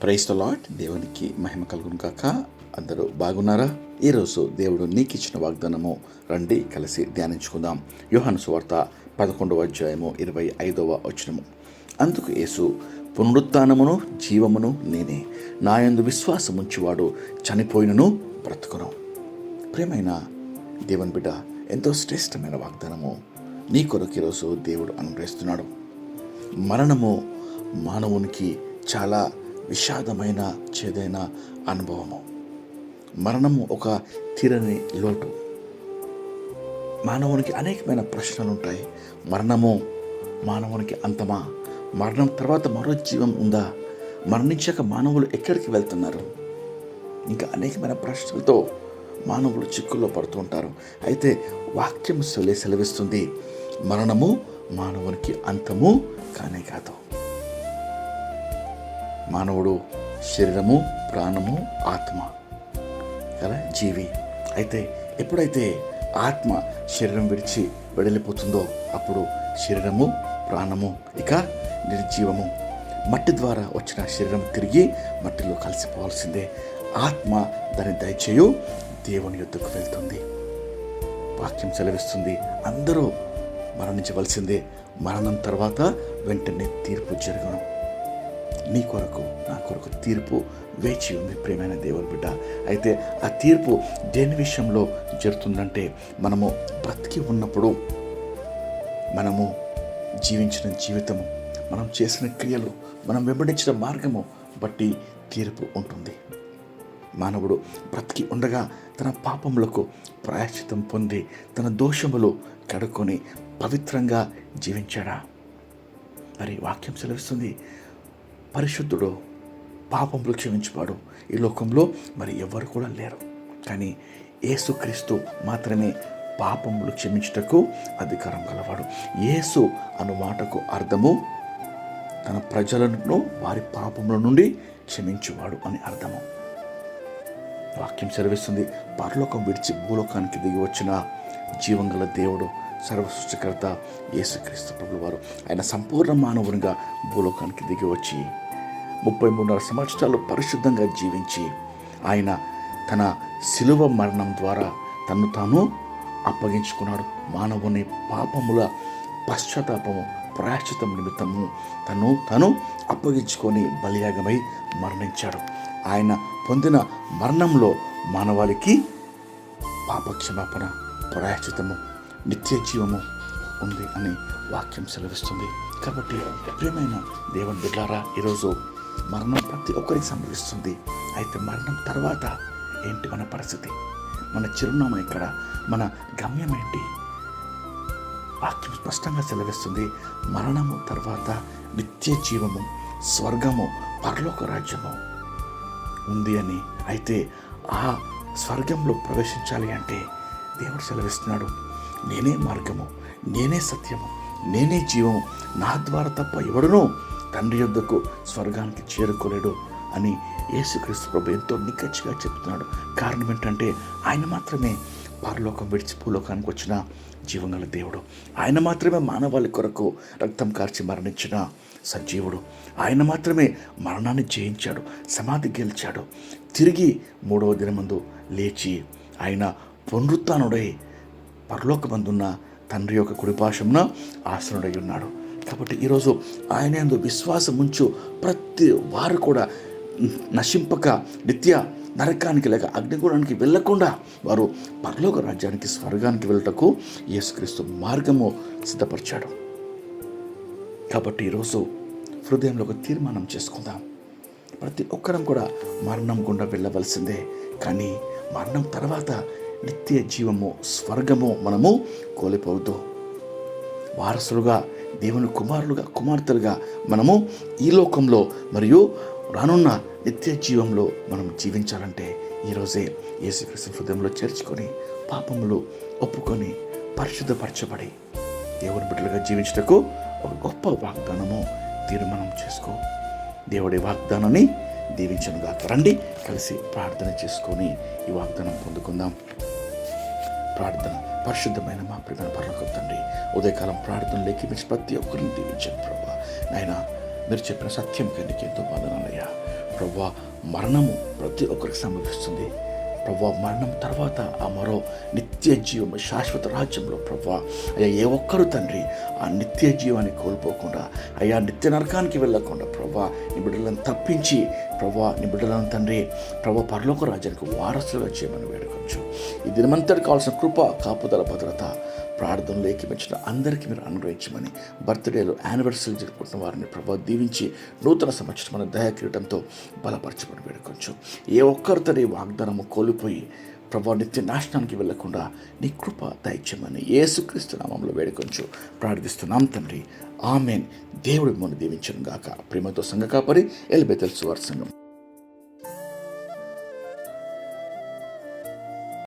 Praise the lord. దేవునికి మహిమ కలుగును కాక. అందరూ బాగున్నారా? ఈరోజు దేవుడు నీకు ఇచ్చిన వాగ్దానము రండి కలిసి ధ్యానించుకుందాం. యోహాను సువార్త 11వ అధ్యాయము 25వ వచనము. అందుకు యేసు, పునరుత్థానమును జీవమును నేనే, నాయందు విశ్వాసముంచువాడు చనిపోయినను బ్రతుకును. ప్రియమైన దేవుని బిడ్డ, ఎంతో శ్రేష్టమైన వాగ్దానము నీ కొరకు ఈరోజు దేవుడు అనుగ్రహిస్తున్నాడు. మరణము మానవునికి చాలా విషాదమైన చేదైన అనుభవము. మరణము ఒక తీరని లోటు. మానవునికి అనేకమైన ప్రశ్నలు ఉంటాయి. మరణము మానవునికి అంతమా? మరణం తర్వాత మరో జీవం ఉందా? మరణించాక మానవులు ఎక్కడికి వెళ్తున్నారు? ఇంకా అనేకమైన ప్రశ్నలతో మానవులు చిక్కుల్లో పడుతూ ఉంటారు. అయితే వాక్యం సెలవిస్తుంది, మరణము మానవునికి అంతము కానే కాదు. మానవుడు శరీరము, ప్రాణము, ఆత్మ కదా, జీవి. అయితే ఎప్పుడైతే ఆత్మ శరీరం విడిచి వెడలిపోతుందో అప్పుడు శరీరము, ప్రాణము ఇక నిర్జీవము. మట్టి ద్వారా వచ్చిన శరీరం తిరిగి మట్టిలో కలిసిపోవాల్సిందే. ఆత్మ దాని దయచేయు దేవుని యొద్దకు వెళ్తుంది. వాక్యం సెలవిస్తుంది, అందరూ మరణించవలసిందే. మరణం తర్వాత వెంటనే తీర్పు జరగను. నీ కొరకు, నా కొరకు తీర్పు వేచి ఉంది ప్రియమైన దేవుని బిడ్డ. అయితే ఆ తీర్పు దేని విషయంలో జరుగుతుందంటే, మనము బ్రతికి ఉన్నప్పుడు మనము జీవించిన జీవితము, మనం చేసిన క్రియలు, మనం వెంబడించిన మార్గము బట్టి తీర్పు ఉంటుంది. మానవుడు బ్రతికి ఉండగా తన పాపములకు ప్రాయశ్చితం పొంది తన దోషములు కడుక్కొని పవిత్రంగా జీవించాడా? మరి వాక్యం సెలవిస్తుంది, పరిశుద్ధుడు, పాపములు క్షమించువాడు ఈ లోకంలో మరి ఎవరు కూడా లేరు. కానీ యేసుక్రీస్తు మాత్రమే పాపములు క్షమించుటకు అధికారం గలవాడు. యేసు అను మాటకు అర్థము తన ప్రజలను వారి పాపముల నుండి క్షమించువాడు అని అర్థము. వాక్యం సెలవిస్తుంది, పరలోకం విడిచి భూలోకానికి దిగి వచ్చిన జీవంగల దేవుడు, సర్వసృష్టికర్త యేసుక్రీస్తు ప్రభువు వారు, ఆయన సంపూర్ణ మానవునిగా భూలోకానికి దిగి వచ్చి 33 సంవత్సరాలు పరిశుద్ధంగా జీవించి ఆయన తన శిలువ మరణం ద్వారా తను తాను అప్పగించుకున్నాడు. మానవుని పాపముల పశ్చాత్తాపము, ప్రాయశ్చితం నిమిత్తము తను అప్పగించుకొని బలియాగమై మరణించాడు. ఆయన పొందిన మరణంలో మానవాళికి పాపక్షమాపణ, ప్రాయశ్చితము, నిత్య జీవము ఉంది అని వాక్యం సెలవిస్తుంది. కాబట్టి ప్రియమైన దేవుని బిడ్డలారా, ఈరోజు మరణం ప్రతి ఒక్కరికి సంభవిస్తుంది. అయితే మరణం తర్వాత ఏంటి మన పరిస్థితి? మన చిరునామా ఎక్కడ? మన గమ్యం ఏంటి? వాక్యం స్పష్టంగా సెలవిస్తుంది, మరణము తర్వాత నిత్య జీవము, స్వర్గము, పరలోక రాజ్యము ఉంది అని. అయితే ఆ స్వర్గంలో ప్రవేశించాలి అంటే దేవుడు సెలవిస్తున్నాడు, నేనే మార్గము, నేనే సత్యము, నేనే జీవము, నా ద్వారా తప్ప ఎవడునూ తండ్రి యొద్దకు స్వర్గానికి చేరుకోలేడు అని యేసుక్రీస్తు ప్రభు ఎంతో నిక్కచ్చిగా చెప్తున్నాడు. కారణం ఏంటంటే, ఆయన మాత్రమే పరలోకం విడిచి భూలోకానికి వచ్చిన జీవంగల దేవుడు. ఆయన మాత్రమే మానవాళి కొరకు రక్తం కార్చి మరణించిన సజీవుడు. ఆయన మాత్రమే మరణాన్ని జయించాడు, సమాధి గెలిచాడు, తిరిగి 3వ దినమందు లేచి ఆయన పునరుత్థానుడై పరలోకమందున్న తండ్రి యొక్క కుడిపార్శ్వమున ఆసనుడై ఉన్నాడు. కాబట్టి ఈరోజు ఆయన యందు విశ్వాసం ఉంచు ప్రతి వారు కూడా నశింపక నిత్య నరకానికి లేక అగ్నిగుణానికి వెళ్ళకుండా వారు పరలోక రాజ్యానికి, స్వర్గానికి వెళ్ళటకు యేసుక్రీస్తు మార్గము సిద్ధపరిచాడు. కాబట్టి ఈరోజు హృదయంలో ఒక తీర్మానం చేసుకుందాం. ప్రతి ఒక్కరం కూడా మరణం గుండా వెళ్ళవలసిందే. కానీ మరణం తర్వాత నిత్య జీవము, స్వర్గము మనము కోల్పోవద్దు. వారసులుగా, దేవుని కుమారులుగా, కుమార్తెలుగా మనము ఈ లోకంలో మరియు రానున్న నిత్య జీవంలో మనం జీవించాలంటే ఈరోజే యేసుక్రీస్తు హృదయంలో చేర్చుకొని పాపములు ఒప్పుకొని పరిశుద్ధపరచబడి దేవుని బిడ్డలుగా జీవించటకు ఒక గొప్ప వాగ్దానము తీర్మానం చేసుకో. దేవుడి వాగ్దానాన్ని దీవించనుగా. రండి కలిసి ప్రార్థన చేసుకొని ఈ వాగ్దానం పొందుకుందాం. ప్రార్థన. పరిశుద్ధమైన మా ప్రియమైన పరలోకపు తండ్రి, ఉదయకాలం ప్రార్థనలు ఎక్కిపించి ప్రతి ఒక్కరిని దీవించండి ప్రభువా. నాయన, మీరు చెప్పిన సత్యం కంటే ఎంతో వందనాలయ్యా. ప్రభా మరణము ప్రతి ఒక్కరికి సంభవిస్తుంది ప్రభా. మరణం తర్వాత ఆ మరో నిత్య జీవము శాశ్వత రాజ్యంలో ప్రభా అయ్యా ఏ ఒక్కరు తండ్రి ఆ నిత్య జీవాన్ని కోల్పోకుండా అయ్యా నిత్య నరకానికి వెళ్ళకుండా ప్రభా నీ బిడ్డలను తప్పించి ప్రభా నీ బిడ్డలను తండ్రి ప్రభా పరలోక రాజ్యానికి వారసులుగా చేయమని వేడుకోవచ్చు. ఈ దినమంతటి కావాల్సిన కృప కాపుదల భద్రత ప్రార్థనలు ఏకీపించిన అందరికీ మీరు అనుగ్రహించమని, బర్త్డేలు యానివర్సరీలు జరుపుకుంటున్న వారిని ప్రభా దీవించి నూతన సంవత్సరం దయాకిరీటంతో బలపరచమని వేడుకోవచ్చు. ఏ ఒక్కరితో ఈ వాగ్దానము కోల్పోయి ప్రభా నిత్య నాశనానికి వెళ్లకుండా నీ కృప దయచేయమని యేసుక్రీస్తు నామములో వేడుకొంచు ప్రార్థిస్తున్నాం తండ్రి. ఆమేన్. దేవుడు మిమ్మల్ని దీవించును గాక. ప్రేమతో సంఘ కాపరి ఎలిబెతెల్ సువార్త సంఘం.